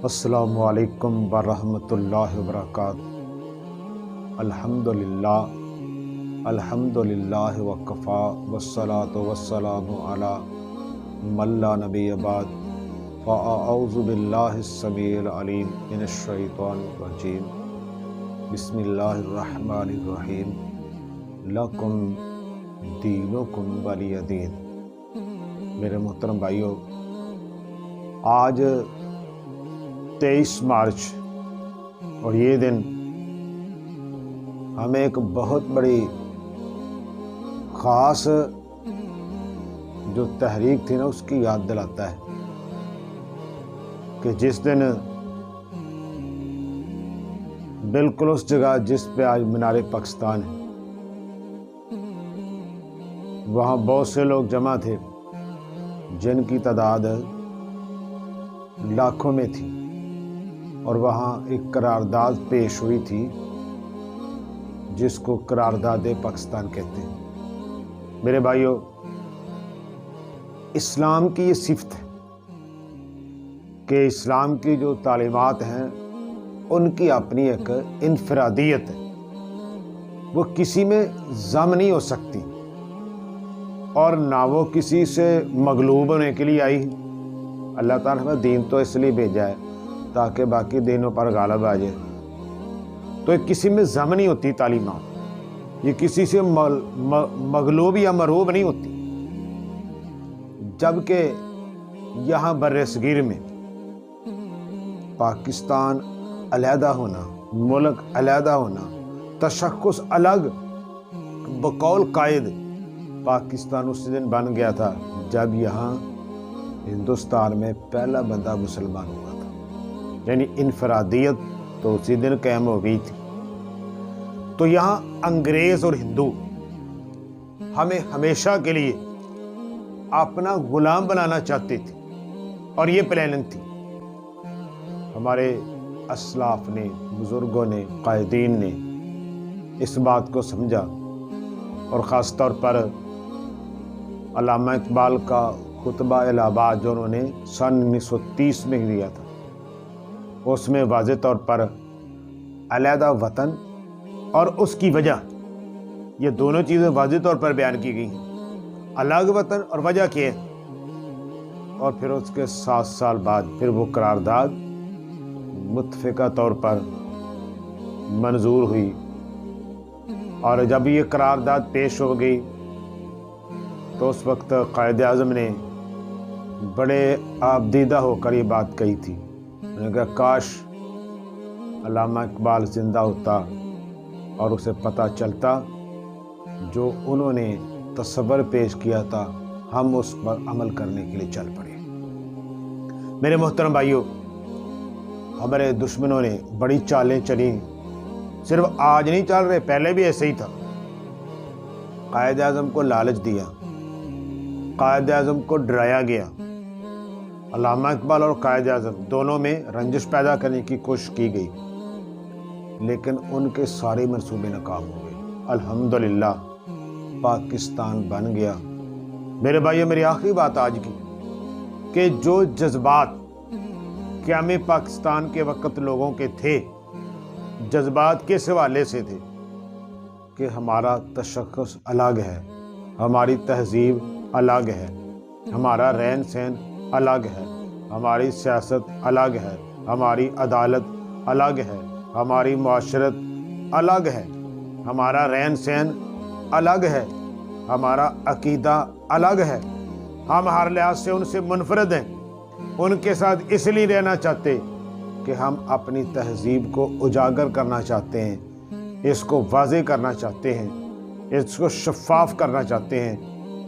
السلام علیکم ورحمۃ اللہ وبرکاتہ۔ الحمدللہ وکفا والصلاة والسلام علی من لا نبی بعد، فاعوذ باللہ السمیع العلیم من الشیطان الرجیم، بسم اللہ الرحمن الرحیم، لکم دینکم ولی دین۔ میرے محترم بھائیو، آج 23 مارچ اور یہ دن ہمیں ایک بہت بڑی خاص جو تحریک تھی نا اس کی یاد دلاتا ہے کہ جس دن بالکل اس جگہ جس پہ آج مینار پاکستان ہے وہاں بہت سے لوگ جمع تھے جن کی تعداد لاکھوں میں تھی، اور وہاں ایک قرارداد پیش ہوئی تھی جس کو قرارداد پاکستان کہتے ہیں۔ میرے بھائیو، اسلام کی یہ صفت ہے کہ اسلام کی جو تعلیمات ہیں ان کی اپنی ایک انفرادیت ہے، وہ کسی میں ضم نہیں ہو سکتی، اور نہ وہ کسی سے مغلوب ہونے کے لیے آئی۔ اللہ تعالیٰ نے دین تو اس لیے بھیجا ہے تاکہ باقی دینوں پر غالب آ جائے، تو یہ کسی میں ضم نہیں ہوتی تعلیمات، یہ کسی سے مغلوب یا مرعوب نہیں ہوتی۔ جبکہ یہاں بر صغیر میں پاکستان علیحدہ ہونا، ملک علیحدہ ہونا، تشخص الگ بقول قائد پاکستان اس دن بن گیا تھا جب یہاں ہندوستان میں پہلا بندہ مسلمان ہوا تھا، یعنی انفرادیت تو اسی دن قائم ہو گئی تھی۔ تو یہاں انگریز اور ہندو ہمیں ہمیشہ کے لیے اپنا غلام بنانا چاہتے تھے، اور یہ پلاننگ تھی۔ ہمارے اسلاف نے، بزرگوں نے، قائدین نے اس بات کو سمجھا، اور خاص طور پر علامہ اقبال کا خطبہ الہ آباد جو انہوں نے سن 1930 میں دیا تھا، اس میں واضح طور پر علیحدہ وطن اور اس کی وجہ، یہ دونوں چیزیں واضح طور پر بیان کی گئی ہیں۔ الگ وطن اور وجہ کیا ہے، اور پھر اس کے 7 سال بعد پھر وہ قرارداد متفقہ طور پر منظور ہوئی، اور جب یہ قرارداد پیش ہو گئی تو اس وقت قائد اعظم نے بڑے آبدیدہ ہو کر یہ بات کہی تھی، انہوں نے کہا کاش علامہ اقبال زندہ ہوتا اور اسے پتہ چلتا جو انہوں نے تصور پیش کیا تھا، ہم اس پر عمل کرنے کے لیے چل پڑے۔ میرے محترم بھائیوں، ہمارے دشمنوں نے بڑی چالیں چلی، صرف آج نہیں چل رہے، پہلے بھی ایسے ہی تھا۔ قائد اعظم کو لالچ دیا، قائد اعظم کو ڈرایا گیا، علامہ اقبال اور قائد اعظم دونوں میں رنجش پیدا کرنے کی کوشش کی گئی، لیکن ان کے سارے منصوبے ناکام ہو گئے۔ الحمدللہ پاکستان بن گیا۔ میرے بھائیو، میری آخری بات آج کی کہ جو جذبات قیام پاکستان کے وقت لوگوں کے تھے، جذبات کس حوالے سے تھے کہ ہمارا تشخص الگ ہے، ہماری تہذیب الگ ہے، ہمارا رہن سہن الگ ہے، ہماری سیاست الگ ہے، ہماری عدالت الگ ہے، ہماری معاشرت الگ ہے، ہمارا رہن سہن الگ ہے، ہمارا عقیدہ الگ ہے، ہم ہر لحاظ سے ان سے منفرد ہیں۔ ان کے ساتھ اس لیے رہنا چاہتے کہ ہم اپنی تہذیب کو اجاگر کرنا چاہتے ہیں، اس کو واضح کرنا چاہتے ہیں، اس کو شفاف کرنا چاہتے ہیں،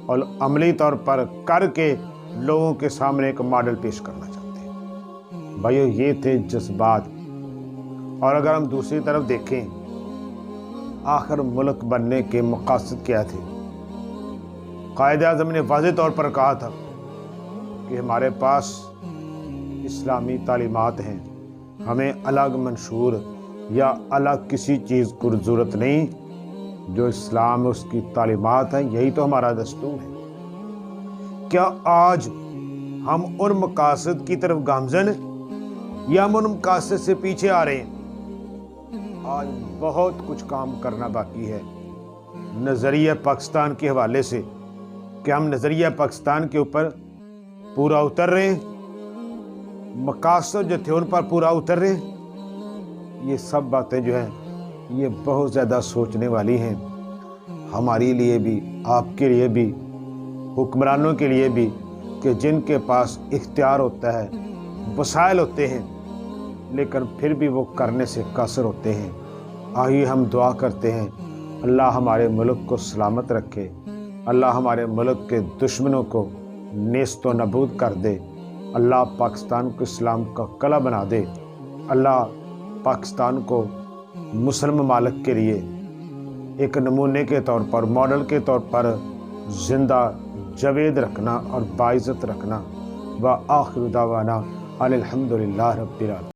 اور عملی طور پر کر کے لوگوں کے سامنے ایک ماڈل پیش کرنا چاہتے ہیں۔ بھائیو، یہ تھے جذبات۔ اور اگر ہم دوسری طرف دیکھیں، آخر ملک بننے کے مقاصد کیا تھے؟ قائد اعظم نے واضح طور پر کہا تھا کہ ہمارے پاس اسلامی تعلیمات ہیں، ہمیں الگ منشور یا الگ کسی چیز کی ضرورت نہیں، جو اسلام اس کی تعلیمات ہیں یہی تو ہمارا دستور ہے۔ کیا آج ہم ان مقاصد کی طرف گامزن ہیں یا ہم ان مقاصد سے پیچھے آ رہے ہیں؟ آج بہت کچھ کام کرنا باقی ہے نظریہ پاکستان کے حوالے سے۔ کہ ہم نظریہ پاکستان کے اوپر پورا اتر رہے ہیں، مقاصد جو تھے ان پر پورا اتر رہے ہیں؟ یہ سب باتیں جو ہیں یہ بہت زیادہ سوچنے والی ہیں، ہمارے لیے بھی، آپ کے لیے بھی، حکمرانوں کے لیے بھی، کہ جن کے پاس اختیار ہوتا ہے، وسائل ہوتے ہیں، لیکن پھر بھی وہ کرنے سے قاصر ہوتے ہیں۔ آئیے ہم دعا کرتے ہیں اللہ ہمارے ملک کو سلامت رکھے، اللہ ہمارے ملک کے دشمنوں کو نیست و نابود کر دے، اللہ پاکستان کو اسلام کا قلعہ بنا دے، اللہ پاکستان کو مسلم ممالک کے لیے ایک نمونے کے طور پر، ماڈل کے طور پر زندہ جاوید رکھنا اور باعزت رکھنا۔ وآخر دعوانا ان الحمد للہ رب العالمین۔